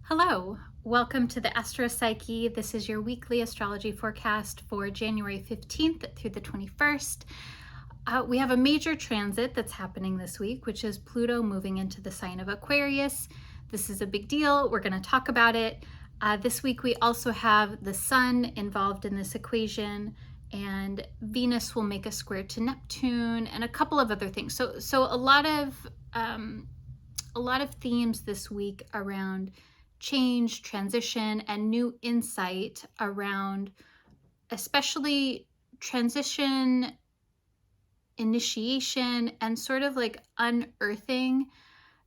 Hello, welcome to the Astro Psyche. This is your weekly astrology forecast for January 15th through the 21st. We have a major transit that's happening this week, which is Pluto moving into the sign of Aquarius. This is a big deal. We're going to talk about it. This week we also have the Sun involved in this equation, and Venus will make a square to Neptune, and a couple of other things. So a lot of themes this week around change, transition, and new insight around especially transition, initiation, and sort of like unearthing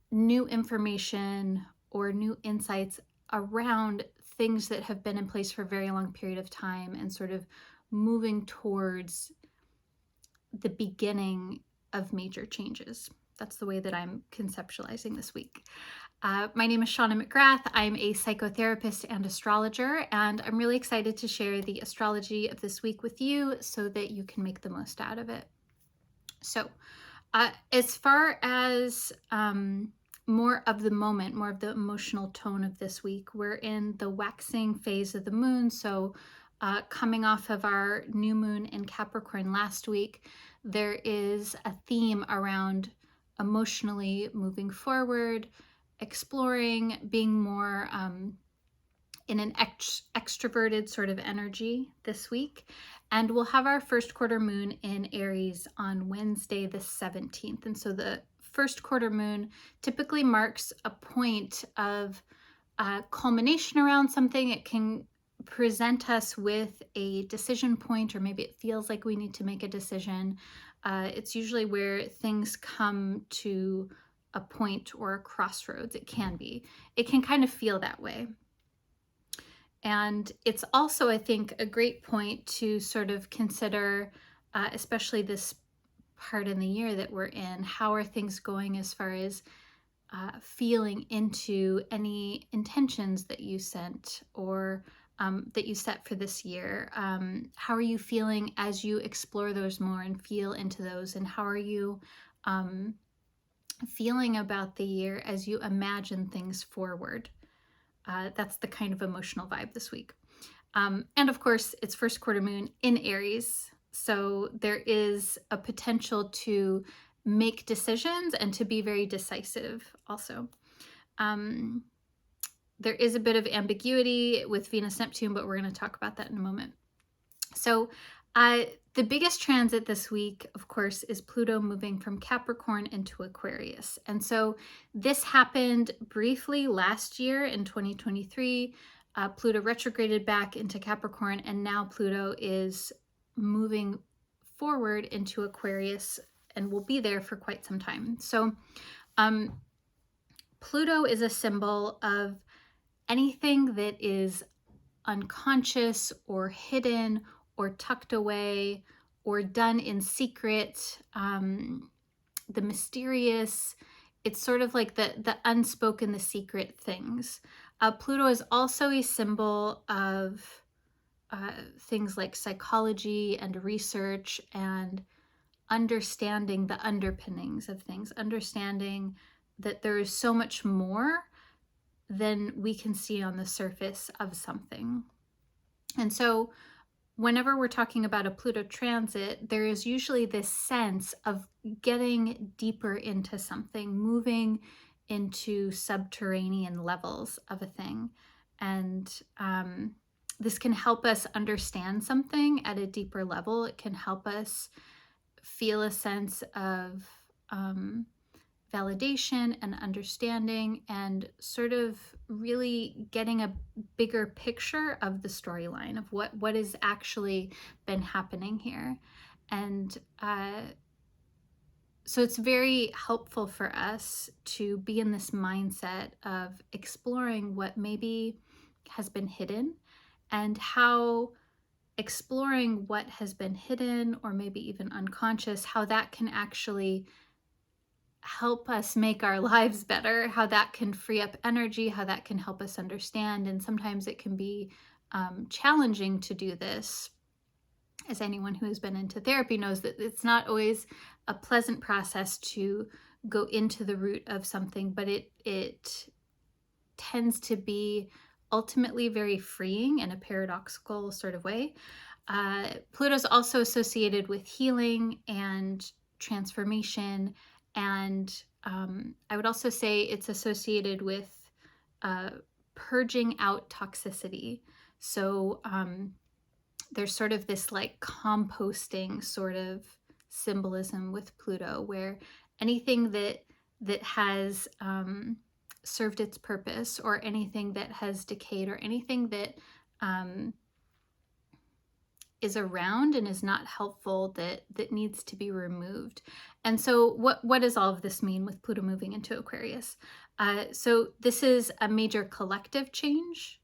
new information or new insights around things that have been in place for a very long period of time and sort of moving towards the beginning of major changes. That's the way that I'm conceptualizing this week. My name is Shawna McGrath. I'm a psychotherapist and astrologer, and I'm really excited to share the astrology of this week with you so that you can make the most out of it. So, as far as more of the moment, more of the emotional tone of this week, we're in the waxing phase of the moon. So, coming off of our new moon in Capricorn last week, there is a theme around emotionally moving forward, exploring, being more in an extroverted sort of energy this week. And we'll have our first quarter moon in Aries on Wednesday the 17th. And so the first quarter moon typically marks a point of culmination around something. It can present us with a decision point, or maybe it feels like we need to make a decision. It's usually where things come to a point or a crossroads. It can kind of feel that way. And it's also, I think, a great point to sort of consider, especially this part in the year that we're in, how are things going as far as feeling into any intentions that you sent or that you set for this year. How are you feeling as you explore those more and feel into those? And how are you feeling about the year as you imagine things forward? That's the kind of emotional vibe this week. And of course, it's first quarter moon in Aries. So there is a potential to make decisions and to be very decisive also. There is a bit of ambiguity with Venus Neptune, but we're going to talk about that in a moment. So the biggest transit this week, of course, is Pluto moving from Capricorn into Aquarius. And so this happened briefly last year in 2023. Pluto retrograded back into Capricorn, and now Pluto is moving forward into Aquarius and will be there for quite some time. So Pluto is a symbol of anything that is unconscious or hidden or tucked away or done in secret, the mysterious. It's sort of like the unspoken, the secret things. Pluto is also a symbol of things like psychology and research and understanding the underpinnings of things, understanding that there is so much more than we can see on the surface of something. And so whenever we're talking about a Pluto transit, there is usually this sense of getting deeper into something, moving into subterranean levels of a thing. And this can help us understand something at a deeper level. It can help us feel a sense of validation and understanding and sort of really getting a bigger picture of the storyline of what has actually been happening here. And so it's very helpful for us to be in this mindset of exploring what maybe has been hidden and how exploring what has been hidden or maybe even unconscious, how that can actually help us make our lives better, how that can free up energy, how that can help us understand. And sometimes it can be challenging to do this. As anyone who has been into therapy knows, that it's not always a pleasant process to go into the root of something, but it tends to be ultimately very freeing in a paradoxical sort of way. Pluto's also associated with healing and transformation, and I would also say it's associated with uh, purging out toxicity. So there's sort of this like composting sort of symbolism with Pluto, where anything that has served its purpose, or anything that has decayed, or anything that is around and is not helpful, that needs to be removed. And so what does all of this mean with Pluto moving into Aquarius? So this is a major collective change.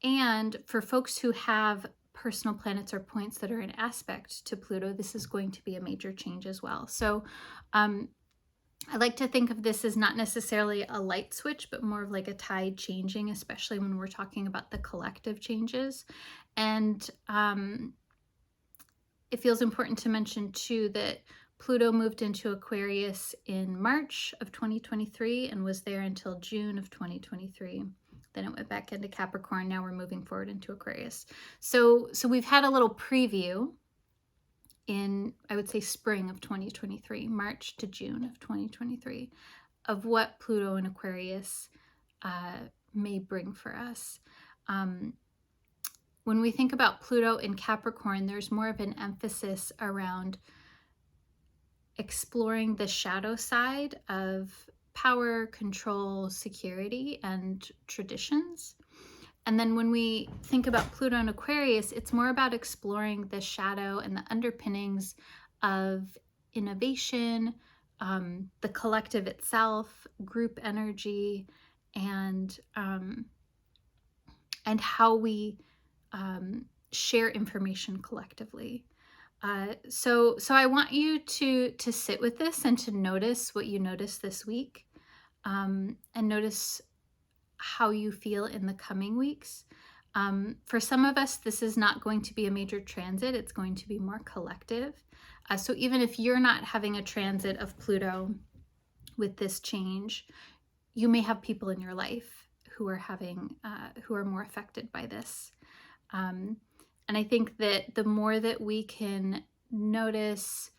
And for folks who have personal planets or points that are in aspect to Pluto, this is going to be a major change as well. So I like to think of this as not necessarily a light switch, but more of like a tide changing, especially when we're talking about the collective changes. And it feels important to mention too that Pluto moved into Aquarius in March of 2023 and was there until June of 2023. Then it went back into Capricorn. Now we're moving forward into Aquarius. So we've had a little preview in, I would say, spring of 2023, March to June of 2023, of what Pluto in Aquarius may bring for us. When we think about Pluto in Capricorn, there's more of an emphasis around exploring the shadow side of power, control, security, and traditions. And then when we think about Pluto in Aquarius, it's more about exploring the shadow and the underpinnings of innovation, the collective itself, group energy, and how we share information collectively. So I want you to sit with this and to notice what you notice this week, and notice how you feel in the coming weeks. For some of us, this is not going to be a major transit. It's going to be more collective. So even if you're not having a transit of Pluto with this change, you may have people in your life who are having, who are more affected by this. And I think that the more that we can notice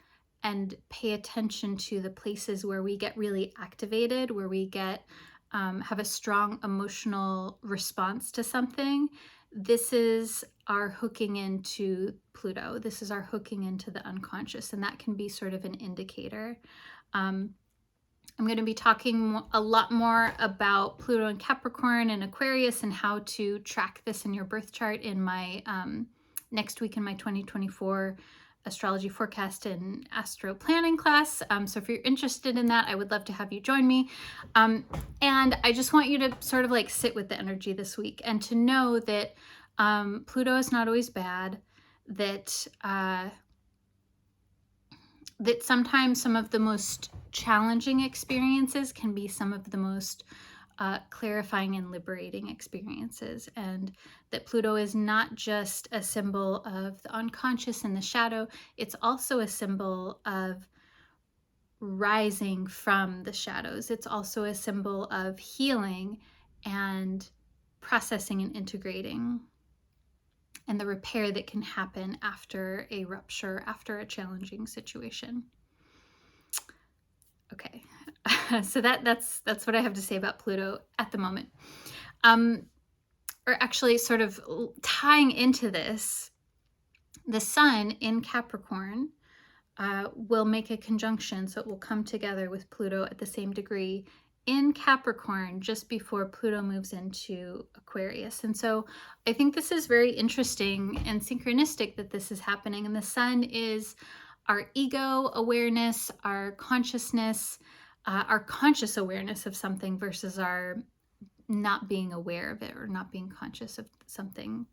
and pay attention to the places where we get really activated, where we get have a strong emotional response to something, this is our hooking into Pluto. This is our hooking into the unconscious, and that can be sort of an indicator. I'm going to be talking a lot more about Pluto and Capricorn and Aquarius and how to track this in your birth chart in my next week in my 2024 Astrology Forecast and Astro Planning class. So if you're interested in that, I would love to have you join me. And I just want you to sort of like sit with the energy this week and to know that Pluto is not always bad, that that sometimes some of the most challenging experiences can be some of the most clarifying and liberating experiences, and that Pluto is not just a symbol of the unconscious and the shadow, it's also a symbol of rising from the shadows. It's also a symbol of healing and processing and integrating, and the repair that can happen after a rupture, after a challenging situation. Okay, so that's what I have to say about Pluto at the moment. Or actually, sort of tying into this, the Sun in Capricorn will make a conjunction, so it will come together with Pluto at the same degree in Capricorn just before Pluto moves into Aquarius. And so I think this is very interesting and synchronistic that this is happening. And the Sun is our ego awareness, our consciousness, our conscious awareness of something versus our not being aware of it or not being conscious of something.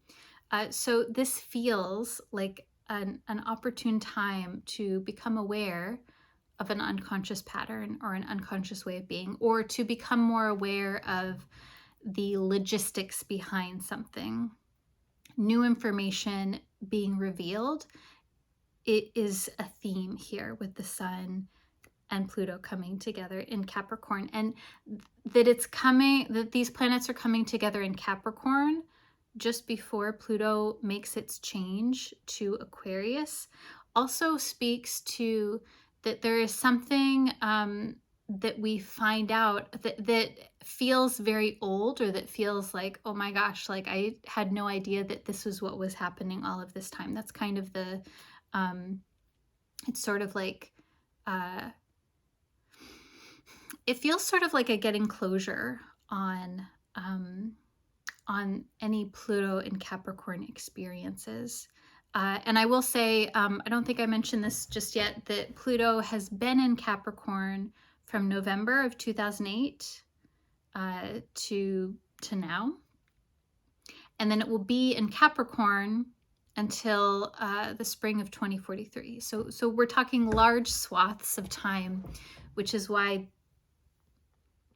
So this feels like an opportune time to become aware of an unconscious pattern or an unconscious way of being, or to become more aware of the logistics behind something. New information being revealed, it is a theme here with the Sun and Pluto coming together in Capricorn, and that these planets are coming together in Capricorn just before Pluto makes its change to Aquarius also speaks to that there is something that we find out that feels very old, or that feels like, oh my gosh, like I had no idea that this was what was happening all of this time. That's kind of the, it's sort of like, it feels sort of like a getting closure on any Pluto and Capricorn experiences. And I will say, I don't think I mentioned this just yet, that Pluto has been in Capricorn from November of 2008 to now. And then it will be in Capricorn until the spring of 2043. So we're talking large swaths of time, which is why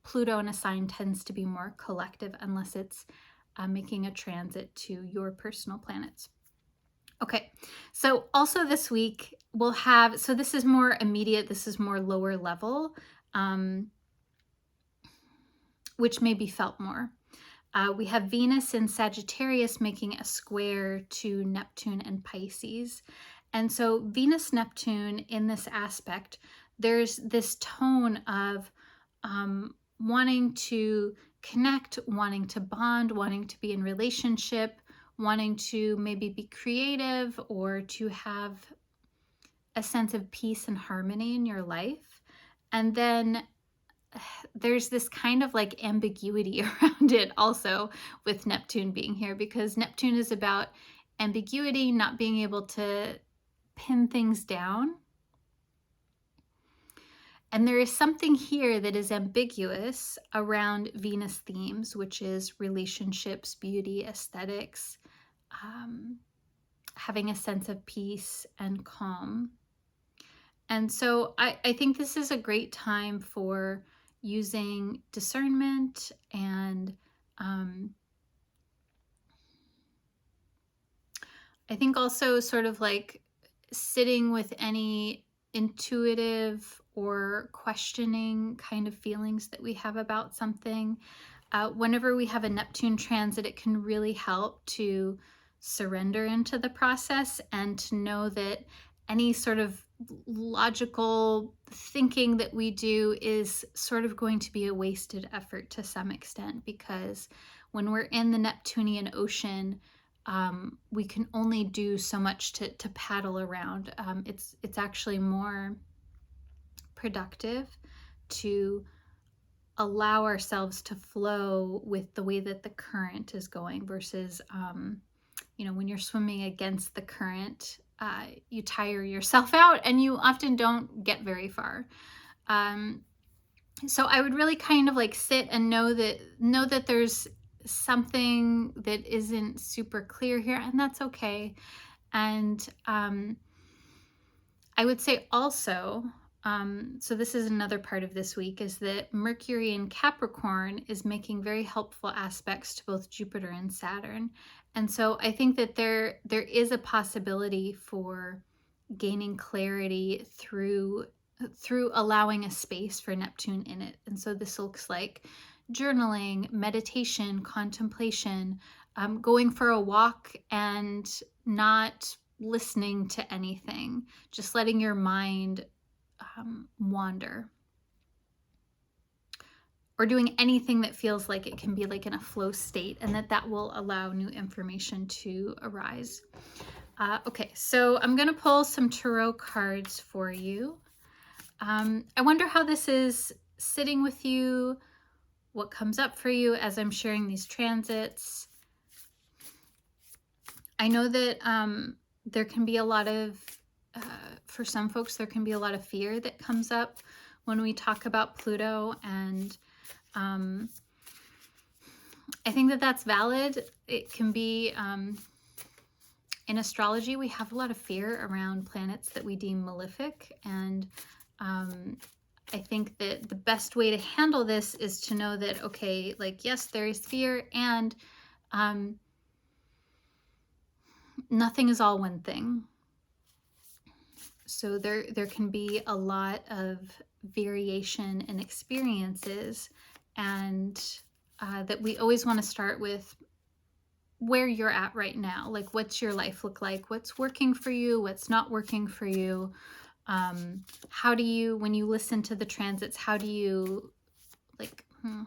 Pluto in a sign tends to be more collective unless it's making a transit to your personal planets. Okay, so also this week we'll have, so this is more immediate, this is more lower level, which may be felt more. We have Venus in Sagittarius making a square to Neptune and Pisces. And so Venus-Neptune in this aspect, there's this tone of wanting to connect, wanting to bond, wanting to be in relationship, wanting to maybe be creative, or to have a sense of peace and harmony in your life. And then there's this kind of like ambiguity around it also with Neptune being here, because Neptune is about ambiguity, not being able to pin things down. And there is something here that is ambiguous around Venus themes, which is relationships, beauty, aesthetics, having a sense of peace and calm. And so I think this is a great time for using discernment and I think also sort of like sitting with any intuitive or questioning kind of feelings that we have about something. Whenever we have a Neptune transit, it can really help to surrender into the process and to know that any sort of logical thinking that we do is sort of going to be a wasted effort to some extent, because when we're in the Neptunian ocean, we can only do so much to paddle around. It's actually more productive to allow ourselves to flow with the way that the current is going versus, when you're swimming against the current, you tire yourself out and you often don't get very far. So I would really kind of like sit and know that there's something that isn't super clear here, and that's okay. And I would say also, so this is another part of this week, is that Mercury in Capricorn is making very helpful aspects to both Jupiter and Saturn. And so I think that there is a possibility for gaining clarity through allowing a space for Neptune in it. And so this looks like journaling, meditation, contemplation, going for a walk and not listening to anything, just letting your mind wander, or doing anything that feels like it can be like in a flow state, and that will allow new information to arise. Okay, so I'm going to pull some tarot cards for you. I wonder how this is sitting with you, what comes up for you as I'm sharing these transits. I know that there can be a lot of, for some folks, there can be a lot of fear that comes up when we talk about Pluto, and I think that that's valid. It can be, in astrology, we have a lot of fear around planets that we deem malefic, and I think that the best way to handle this is to know that, okay, like, yes, there is fear, and nothing is all one thing. So there can be a lot of variation in experiences, and that we always want to start with where you're at right now. Like, what's your life look like? What's working for you? What's not working for you? How do you, when you listen to the transits, how do you, like, what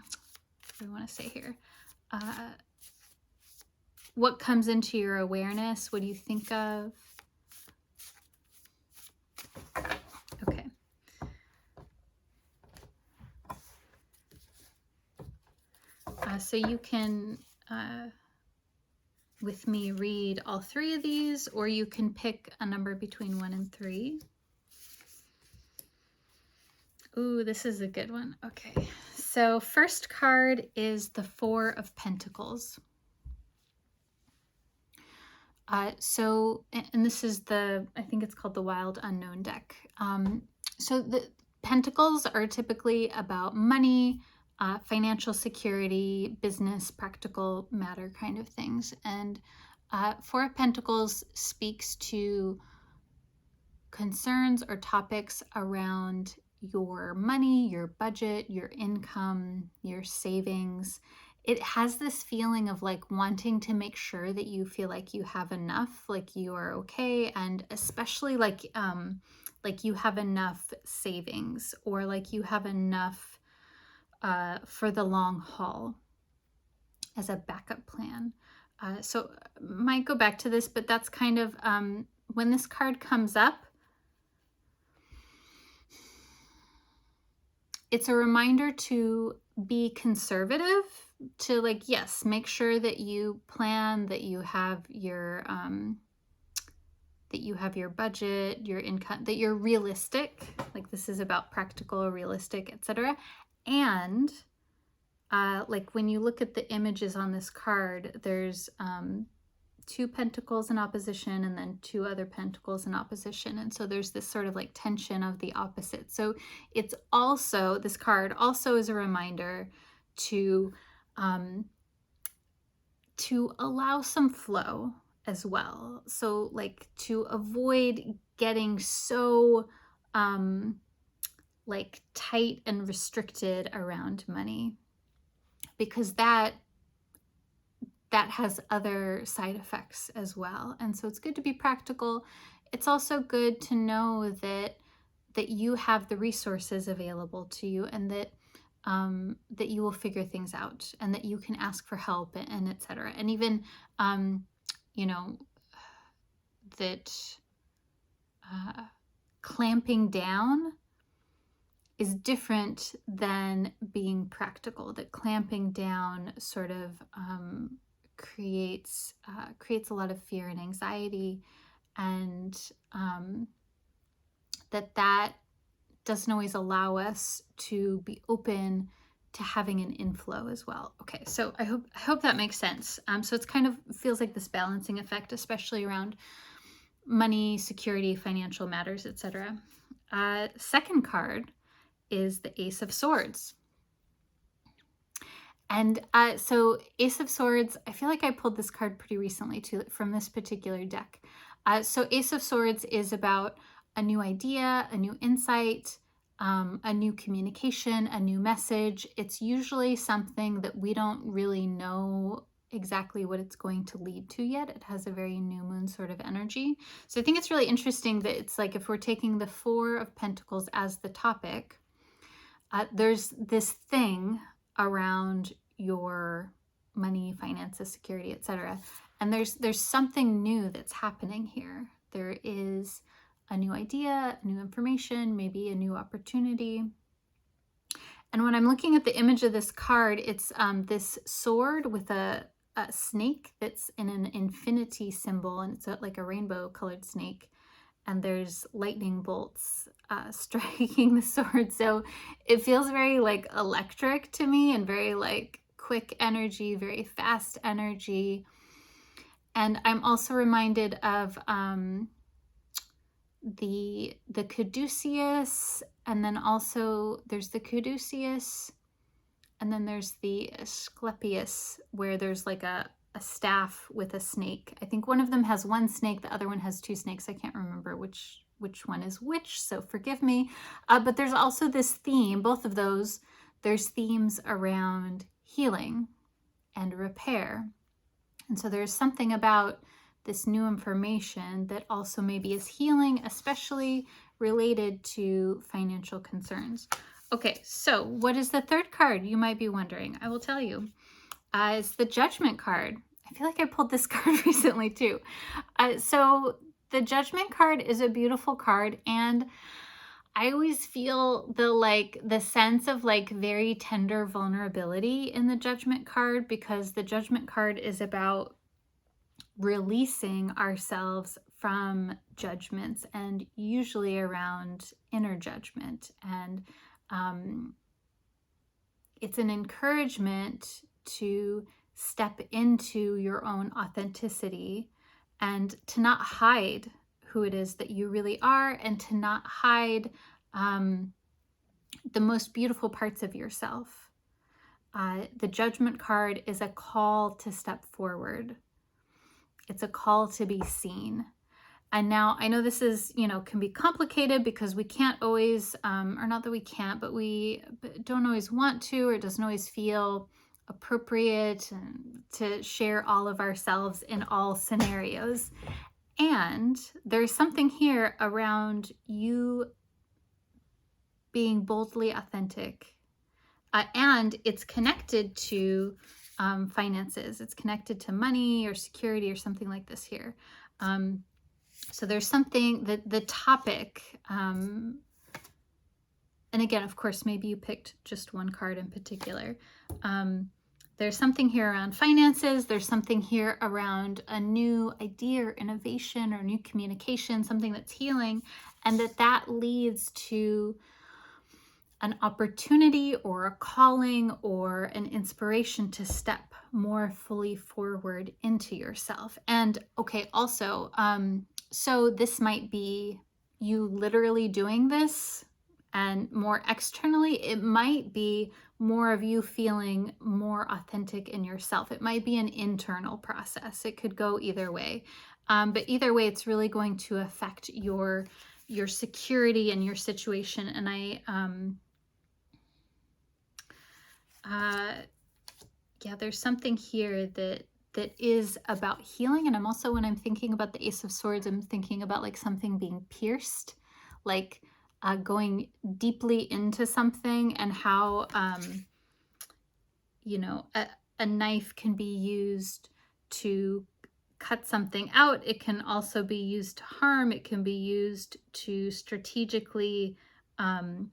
do I want to say here? What comes into your awareness? What do you think of? Okay. So you can, with me, read all three of these, or you can pick a number between 1 and 3. Ooh, this is a good one. Okay, so first card is the 4 of Pentacles. And this is I think it's called the Wild Unknown deck. So the Pentacles are typically about money, financial security, business, practical matter kind of things. And 4 of Pentacles speaks to concerns or topics around your money, your budget, your income, your savings. It has this feeling of like wanting to make sure that you feel like you have enough, like you are okay, and especially like you have enough savings, or like you have enough for the long haul as a backup plan. So might go back to this, but that's kind of when this card comes up, it's a reminder to be conservative, to like, yes, make sure that you plan, that you have your budget, your income, that you're realistic. Like, this is about practical, realistic, etc. And like when you look at the images on this card, there's 2 pentacles in opposition and then 2 other pentacles in opposition. And so there's this sort of like tension of the opposite. So it's also, this card also is a reminder to allow some flow as well. So like to avoid getting so like tight and restricted around money, because that has other side effects as well. And so it's good to be practical. It's also good to know that you have the resources available to you, and that that you will figure things out, and that you can ask for help, and etc. And even you know, that clamping down is different than being practical. That clamping down sort of creates a lot of fear and anxiety, and that doesn't always allow us to be open to having an inflow as well. Okay, so I hope that makes sense. So it's kind of feels like this balancing effect, especially around money, security, financial matters, etc. Second card is the Ace of Swords. And so Ace of Swords, I feel like I pulled this card pretty recently too, from this particular deck. So Ace of Swords is about a new idea, a new insight, a new communication, a new message. It's usually something that we don't really know exactly what it's going to lead to yet. It has a very new moon sort of energy. So I think it's really interesting that it's like, if we're taking the 4 of Pentacles as the topic, there's this thing around your money, finances, security, etc. And there's something new that's happening here. There is a new idea, new information, maybe a new opportunity. And when I'm looking at the image of this card, it's this sword with a snake that's in an infinity symbol, and it's like a rainbow colored snake. And there's lightning bolts striking the sword. So it feels very like electric to me, and very like quick energy, very fast energy. And I'm also reminded of the caduceus, and then also there's the caduceus, and then there's the Asclepius, where there's like a staff with a snake. I think one of them has 1 snake, the other one has 2 snakes. I can't remember which which one is which, so forgive me. But there's also this theme, both of those, there's themes around healing and repair. And so there's something about this new information that also maybe is healing, especially related to financial concerns. Okay, so what is the third card? You might be wondering. I will tell you. It's the Judgment card. I feel like I pulled this card recently too. So the Judgment card is a beautiful card, and I always feel the sense of like very tender vulnerability in the Judgment card, because the Judgment card is about releasing ourselves from judgments, and usually around inner judgment. And it's an encouragement to step into your own authenticity and to not hide who it is that you really are, and to not hide the most beautiful parts of yourself. The Judgment card is a call to step forward. It's a call to be seen. And now I know this is, can be complicated, because we can't always, or not that we can't, but we don't always want to, or it doesn't always feel appropriate to share all of ourselves in all scenarios. And there's something here around you being boldly authentic. And it's connected to finances. It's connected to money or security or something like this here. So there's something that the topic, and again, of course, maybe you picked just one card in particular. There's something here around finances. There's something here around a new idea or innovation or new communication, something that's healing, and that leads to an opportunity or a calling or an inspiration to step more fully forward into yourself. And okay, also, so this might be you literally doing this, and more externally, it might be more of you feeling more authentic in yourself. It might be an internal process. It could go either way. But either way, it's really going to affect your security and your situation. And yeah, there's something here that is about healing. And I'm also, when I'm thinking about the Ace of Swords, I'm thinking about like something being pierced, like going deeply into something, and how, a knife can be used to cut something out. It can also be used to harm. It can be used to strategically, to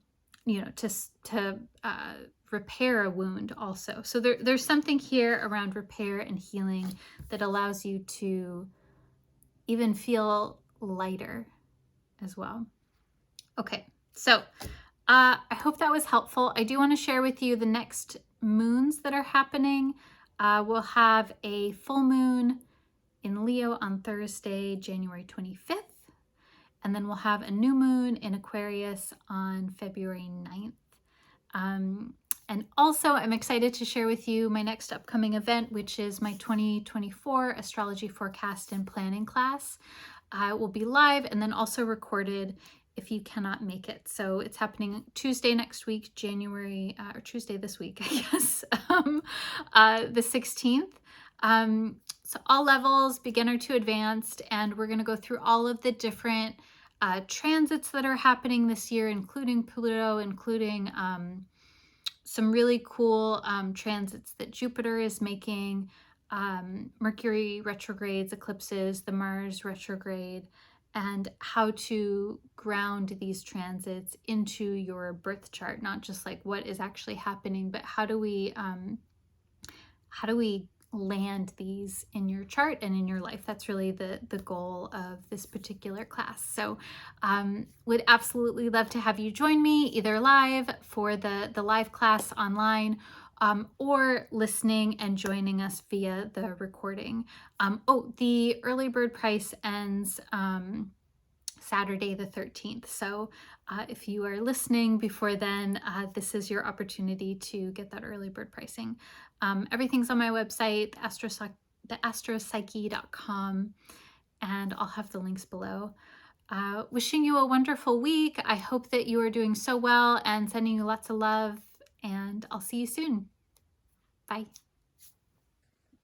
repair a wound also. So there's something here around repair and healing that allows you to even feel lighter as well. Okay, so I hope that was helpful. I do want to share with you the next moons that are happening. We'll have a full moon in Leo on Thursday, January 25th. And then we'll have a new moon in Aquarius on February 9th. And also, I'm excited to share with you my next upcoming event, which is my 2024 Astrology Forecast and Planning class. It will be live and then also recorded if you cannot make it. So it's happening Tuesday next week, or Tuesday this week, I guess, the 16th. So all levels, beginner to advanced, and we're going to go through all of the different transits that are happening this year, including Pluto, including some really cool transits that Jupiter is making, Mercury retrogrades, eclipses, the Mars retrograde, and how to ground these transits into your birth chart, not just like what is actually happening, but how do we land these in your chart and in your life. That's really the goal of this particular class. So would absolutely love to have you join me either live for the live class online, or listening and joining us via the recording. The early bird price ends Saturday the 13th. So if you are listening before then, this is your opportunity to get that early bird pricing. Everything's on my website, theastropsyche.com, and I'll have the links below. Wishing you a wonderful week. I hope that you are doing so well, and sending you lots of love, and I'll see you soon. Bye.